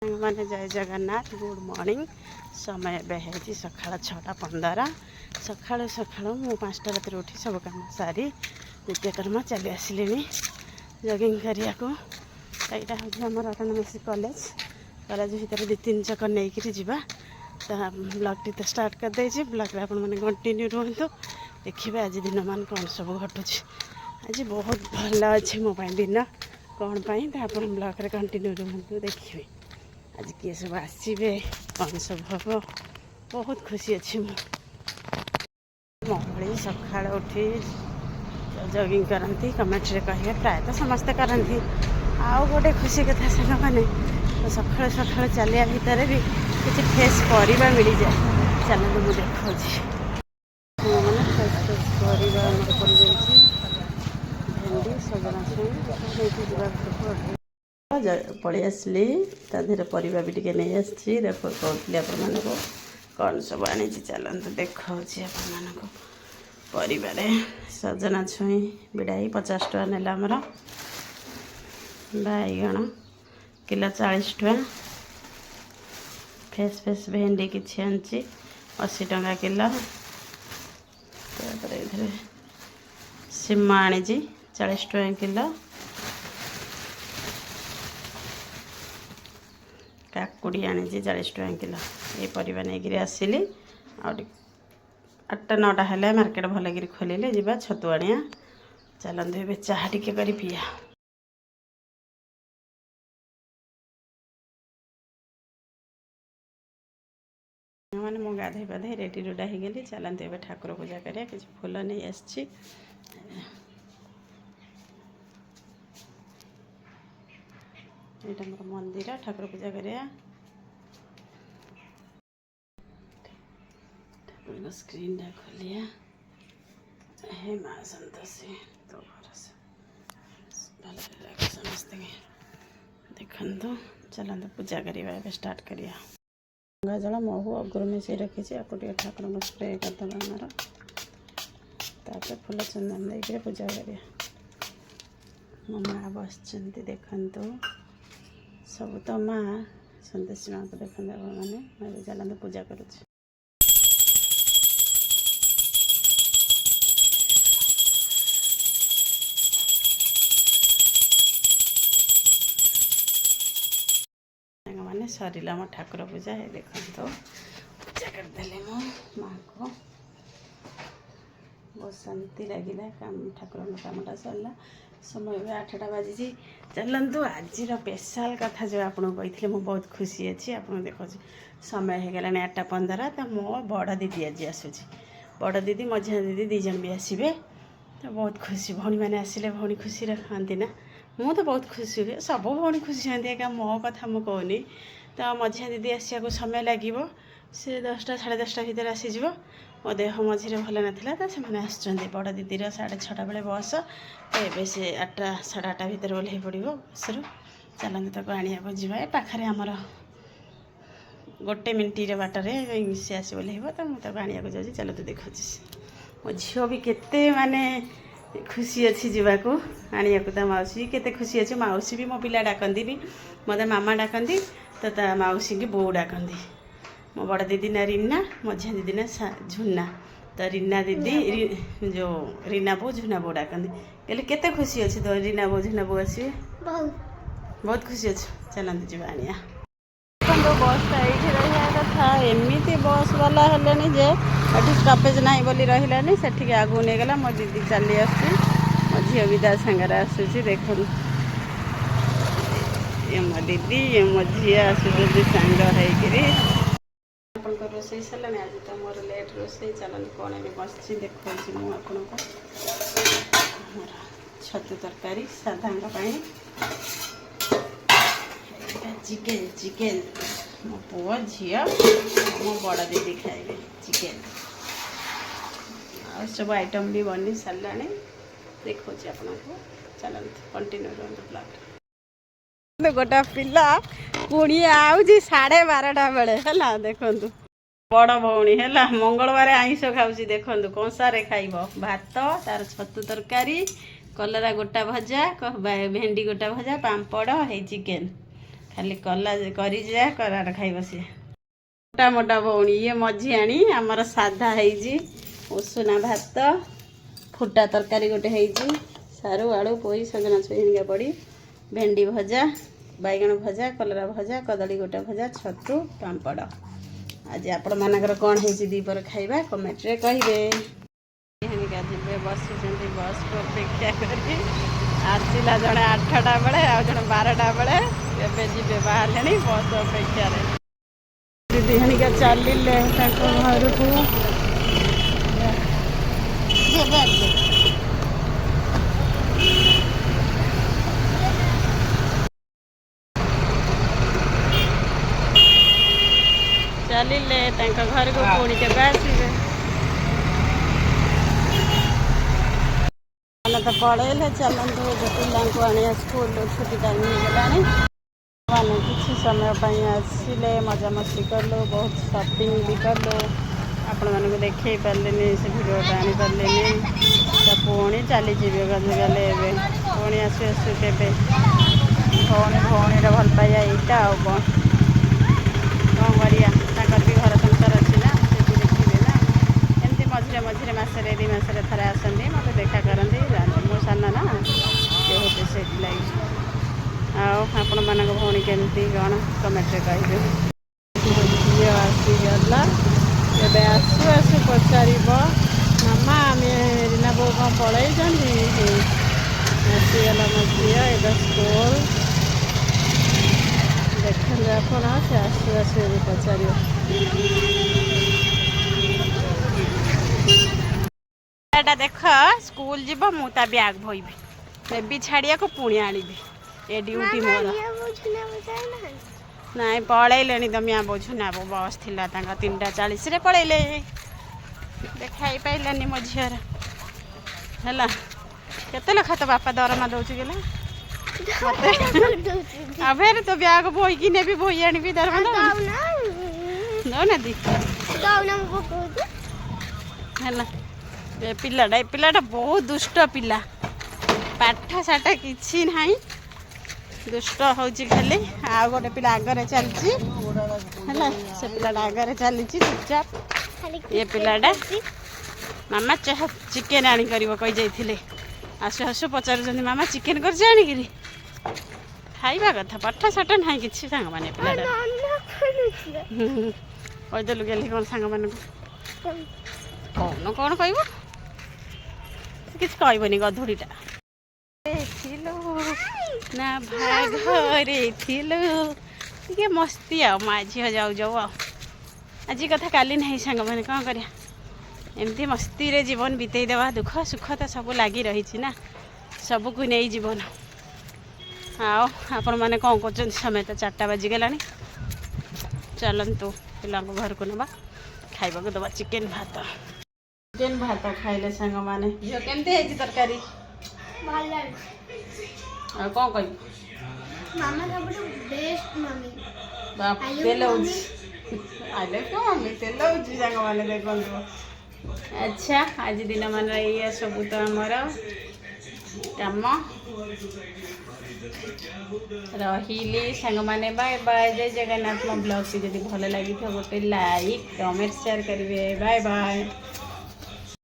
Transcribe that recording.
मैंने जय Jagannath good morning समय है सका 6:15 सका मु 5टा रात उठी सब कम सारी नित्यकर्म चली आसिली जगिंग करिया को यहाँ हूँ आम ऑटोनोमस कॉलेज भितर 2-3 चक्कर नहीं जावा ब्लॉग टी तो स्टार्ट करदे ब्लॉग आप कंटिन्यू रुहतु देखिए आज दिन मान कौन सब घटू आज बहुत भल अच्छे मो दिन कौन पाई ब्लॉग रे कंटिन्यू रुहतु देखिए आज किए सब आसवे कौन सब हम बहुत खुशी अच्छी मुझे सका उठी जगिंग करती कमेंट रे कहे प्रायतः समस्ते करती आउ गोटे खुशी कथा साग मैंने तो सका सका चलिया भितर भी किसी फ्रेश परिवा मिल जाए चलते मुझे देखा मैंने फ्रेश फ्रेश परिवा पड़ जाए भेंडी सजना छुई पलि आसली ताधर परिवा भी टे नहीं आसी कहती आपण को कौन सब आनी चलते देखा आप परिवार सजना छुई बिड़ाई 50 टका नेला आमर बैगण किलो 40 टका फ्रेश फ्रेश भेंडी किसी आनी 80 टका किलो इधर सीमा आनी 40 टका किलो काकुड़ी आनी 40 टका किलो ये परिवा नहीं आसिली 8-9टा हेल्ले मार्केट भलकर खोलिले जा छतुआणिया चलते ए चाह टिके कर पिया मैंने मो गाधे पाधे रेडी रुडा हो गली चलते ए ठाकुर पूजा करिया किसी फूल नहीं आसी मोर मंदिर ठाकुर पूजा करिया ठाकुर स्क्रीन टा खोलिया हे माँ संतोषी तो भरोसा भल समस्त देखु चलते पूजा करवा स्टार्ट करिया गंगा जल महू अगुर मिसई रखी टे ठाकुर स्प्रे करदे आमर तापर फूल चंदन देकर पूजा करिया मो माँ बस देखु सब तो माँ संतोषी माँ को देखते मैंने मैं चलते पूजा करुँच मैंने सरला मो ठाकुर पूजा है देखो पूजा करदे मो माँ को बहुत शांति लगे काम ठाकुर कामटा सरला समय भी 8टा बाजी चलतु आज स्पेशल कथा जो आपको कही मुझे बहुत खुशी अच्छी आप देखो समय हो गला 8:15 तो मो बड़ दीदी आज आसूँ बड़ दीदी मझिया दीदी 2 जन भी आसवे तो बहुत खुशी भौणी मैंने आसिले भौणी खुशी रखती ना मु तो बहुत खुशी हुए सब भौणी खुशी होती क्या मो कथा मुझे कहनी तो मझिया दीदी आसको समय लगे से 10टा 10:30 भितर आसीज मो देह मझे भल नाला तो से आसुँच बड़ दीदीर 6:30 बेले बस तो ये से 8टा 8:30 भितर ओह्ल पड़ो बस चलते तक आने जा पाखे आमर 1 मिनिट बाटर सी आस ओह्ल तो मुझे आने जाऊँगी चलते देखुँ मो झील भी केते माने खुशी अच्छी जावाक आने तो मौसी केते खुशी अच्छी मौसी भी मो पिला डाकती भी मत मामा डाकती तो मौसी की बो डाकती मो बड़ दीदी ना रीना मझिया दीदी ना झुना तो रीना दीदी जो रीना बो झुना बो डाकती कहले केते खुशी अच्छी तो रीना बो झुना बो आसवे बहुत खुशी अच्छे चलते जा आनिया बसटा ये रहा कथा एमती बस वाला है जे स्टपेज ना बोली रही से आगू नहीं गला मो दीदी चली आस झील भी ता सागर आसूसी देखो ये मो दीदी ये मो झी आसूँ सांग हो रोसे सरला आज तो मोर लेट रोसे चलते कौन भी बस देखा मुझे छतु तरकारी साधारण चिकेन चिकेन मो पुआ झी मो बड़ दीदी खाइबे चिकेन आ सब आइटम भी बनी सारा देखो आपको चलते कंटिन्यू रहा ब्लॉग गोटा पिला पुणी आउजी 12:30 बेले है देखु बड़ भौणी है मंगलवार आइंष खाऊँ देखो कंसारे खाइब भात तार छतु तरकारी कलरा गोटा भजा भेंडी गोटा भजा पांपड़ है चिकेन खाली कला करी जा करार खाइब सी मोटा मोटा भौणी ये मझी आनी आमर साधा है उषुना भात फुटा तरकारी गोटे है सारू आलू पोई सजना छुई पड़ी भेंडी भजा बैगण भजा कलरा भजा कदली गोटा भजा छतु पापड़ आज आपण मानकर कौन है दीपर खाइबा कमेंट रे कहिबे जी बस बस को अपेक्षा करी आसला जड़े 8टा बेले आ जड़े 12टा बेले एवं जी बाहर बस अपेक्षा दीदी हनिका चलिले घर को चलिले घर को पुणी के आसवे तो पढ़ेले चलते पिला आने स्कूल छुट्टी टाइम हो गला किसी समय आसिले मजा मस्ती कलु बहुत शॉपिंग भी कलु आपण मानक देखे पारे से भिडियोटा आनी पारे तो पुणी चली गले पुणी आसु आसु के भौणी भौणी भल पाइबा यहाँ कौन कौन कर भी घर संसार अच्छी ना से देखिए ना एमती मझे मझे मसरे 2 मासरे थे आसती मत देखा करती मो सान ना जेहतु से लगे आपण मान भौणी केमती कौन कमेंट कहे झी आसीगला ए आसु आसु पचार मामा आम रीना बो कौन पलि आसीगला मो झी ए स्कूल देखते आपण से आसु आसु पचार देख स्कूल जीव मुता ब्याग भोईबी बेबी छाड़िया को पुणी आनी ए ड्यूटी मोर नाई पलैले तो मिया बोझुना बस थी 3:40 रे पलैले देखाई पाइलानी मो झीर है केते लेखा तो बापा दरमा दौच गला फेर तो ब्याग बोईकी ने भी बोई आनी दरमा दौना दी है पिलाटा बहुत दुष्ट पिला पाठ साठ कि ना दुष्ट हूँ खाली आ गोटे पिला आगे चलती है से पिलाटा आगे चली चुपचाप ये पिलाटा मामा चाह चिकेन आनी कही जाइए आसु आसु पचार मामा चिकेन कर आनिकी खाइबा कथा पाठ साठ ना कि सांग मैंने पिलाटा कहीदेलु गेली कौन सांग मान कौन कौन कह किसी कहबनी गधुड़ीटा ना भाग घरे टे मस्ती आ माँ झील जाऊ जाऊ आज कथा काली नहीं सांग मैंने कौन कर एमती मस्ती रे जीवन बीतई देवा दुख सुख तो सब लगी रही ना सबको नहीं जीवन आपण मैंने कौन कर समय तो 4टा बाजिगला चलतु पिला घर को नवा खाइबा को दबा चिकेन भात खाइले सांग माने झील केमती है तरकारी कौन कह मामा सबुठु बेस्ट मम्मी बाप तेल आले क्यों मम्मी तेल सांग मैंने देखो अच्छा आज दिन मान ये सब तो आमर कम रही सांग मैंने बाय बाय जय जगन्नाथ मो ब्लॉग टी जब भल लगी गोटे लाइक कमेंट शेयर करेंगे बाय बाय।